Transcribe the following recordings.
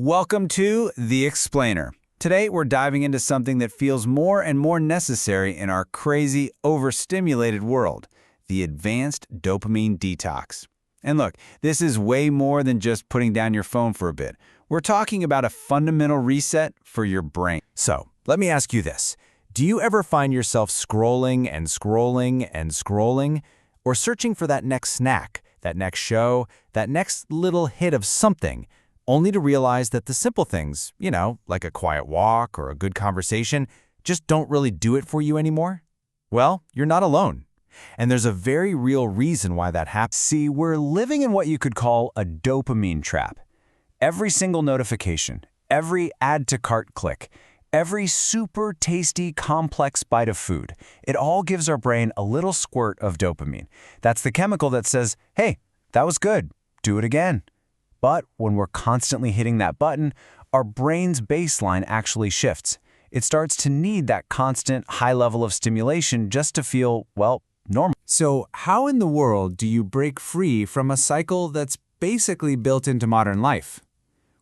Welcome to The Explainer. Today, we're diving into something that feels more and more necessary in our crazy, overstimulated world, the advanced dopamine detox. And look, this is way more than just putting down your phone for a bit. We're talking about a fundamental reset for your brain. So, let me ask you this. Do you ever find yourself scrolling and scrolling and scrolling, or searching for that next snack, that next show, that next little hit of something, only to realize that the simple things, like a quiet walk or a good conversation, just don't really do it for you anymore? Well, you're not alone. And there's a very real reason why that happens. See, we're living in what you could call a dopamine trap. Every single notification, every add-to-cart click, every super tasty, complex bite of food, it all gives our brain a little squirt of dopamine. That's the chemical that says, hey, that was good, do it again. But when we're constantly hitting that button, our brain's baseline actually shifts. It starts to need that constant high level of stimulation just to feel, well, normal. So, how in the world do you break free from a cycle that's basically built into modern life?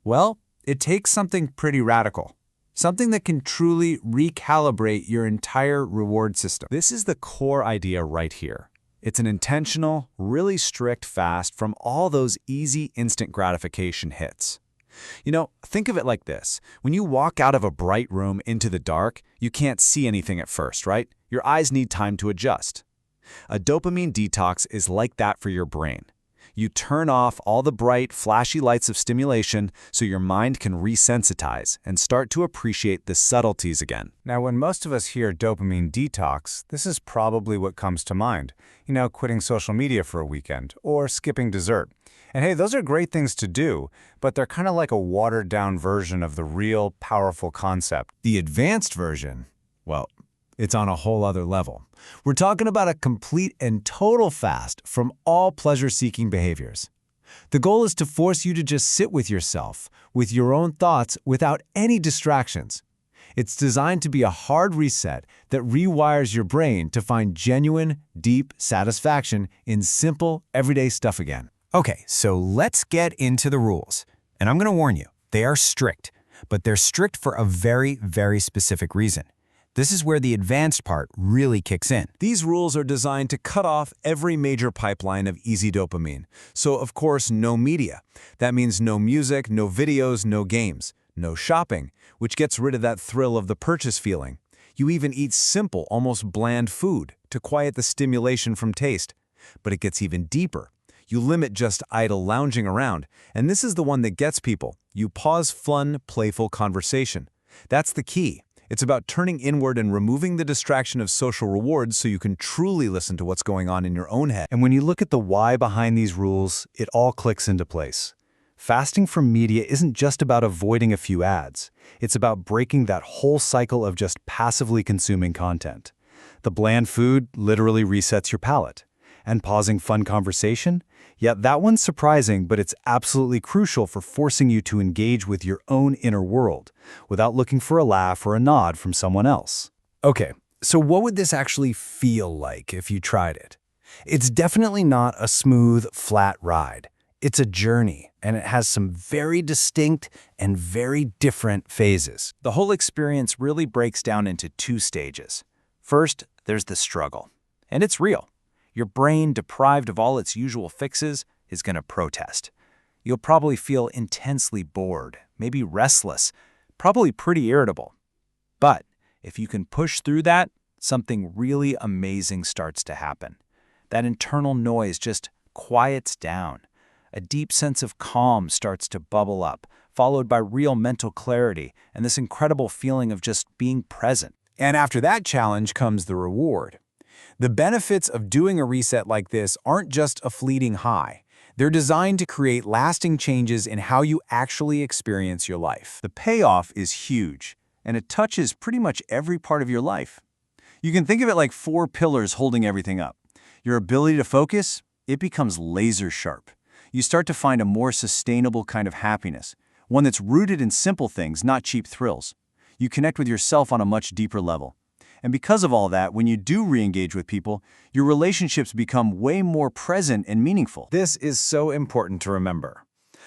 Well, it takes something pretty radical. Something that can truly recalibrate your entire reward system. This is the core idea right here. It's an intentional, really strict fast from all those easy instant gratification hits. Think of it like this. When you walk out of a bright room into the dark, you can't see anything at first, right? Your eyes need time to adjust. A dopamine detox is like that for your brain. You turn off all the bright, flashy lights of stimulation so your mind can resensitize and start to appreciate the subtleties again. Now, when most of us hear dopamine detox, this is probably what comes to mind. Quitting social media for a weekend or skipping dessert. And hey, those are great things to do, but they're kind of like a watered-down version of the real, powerful concept. The advanced version, well, it's on a whole other level. We're talking about a complete and total fast from all pleasure-seeking behaviors. The goal is to force you to just sit with yourself, with your own thoughts, without any distractions. It's designed to be a hard reset that rewires your brain to find genuine, deep satisfaction in simple, everyday stuff again. Okay, so let's get into the rules. And I'm going to warn you, they are strict, but they're strict for a very, very specific reason. This is where the advanced part really kicks in. These rules are designed to cut off every major pipeline of easy dopamine. So, of course, no media. That means no music, no videos, no games. No shopping, which gets rid of that thrill of the purchase feeling. You even eat simple, almost bland food to quiet the stimulation from taste. But it gets even deeper. You limit just idle lounging around. And this is the one that gets people. You pause fun, playful conversation. That's the key. It's about turning inward and removing the distraction of social rewards so you can truly listen to what's going on in your own head. And when you look at the why behind these rules, it all clicks into place. Fasting from media isn't just about avoiding a few ads. It's about breaking that whole cycle of just passively consuming content. The bland food literally resets your palate. And pausing fun conversation? Yeah, that one's surprising, but it's absolutely crucial for forcing you to engage with your own inner world without looking for a laugh or a nod from someone else. Okay, so what would this actually feel like if you tried it? It's definitely not a smooth, flat ride. It's a journey, and it has some very distinct and very different phases. The whole experience really breaks down into two stages. First, there's the struggle. And it's real. Your brain, deprived of all its usual fixes, is going to protest. You'll probably feel intensely bored, maybe restless, probably pretty irritable. But if you can push through that, something really amazing starts to happen. That internal noise just quiets down. A deep sense of calm starts to bubble up, followed by real mental clarity and this incredible feeling of just being present. And after that challenge comes the reward. The benefits of doing a reset like this aren't just a fleeting high. They're designed to create lasting changes in how you actually experience your life. The payoff is huge, and it touches pretty much every part of your life. You can think of it like 4 pillars holding everything up. Your ability to focus, it becomes laser sharp. You start to find a more sustainable kind of happiness, one that's rooted in simple things, not cheap thrills. You connect with yourself on a much deeper level. And because of all that, when you do re-engage with people, your relationships become way more present and meaningful. This is so important to remember.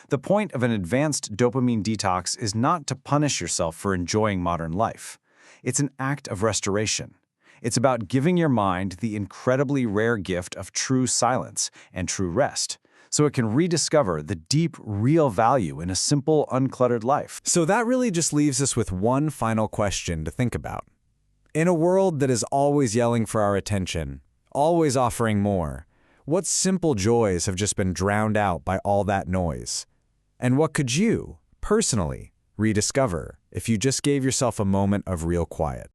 The point of an advanced dopamine detox is not to punish yourself for enjoying modern life. It's an act of restoration. It's about giving your mind the incredibly rare gift of true silence and true rest, so it can rediscover the deep, real value in a simple, uncluttered life. So that really just leaves us with one final question to think about. In a world that is always yelling for our attention, always offering more, what simple joys have just been drowned out by all that noise? And what could you, personally, rediscover if you just gave yourself a moment of real quiet?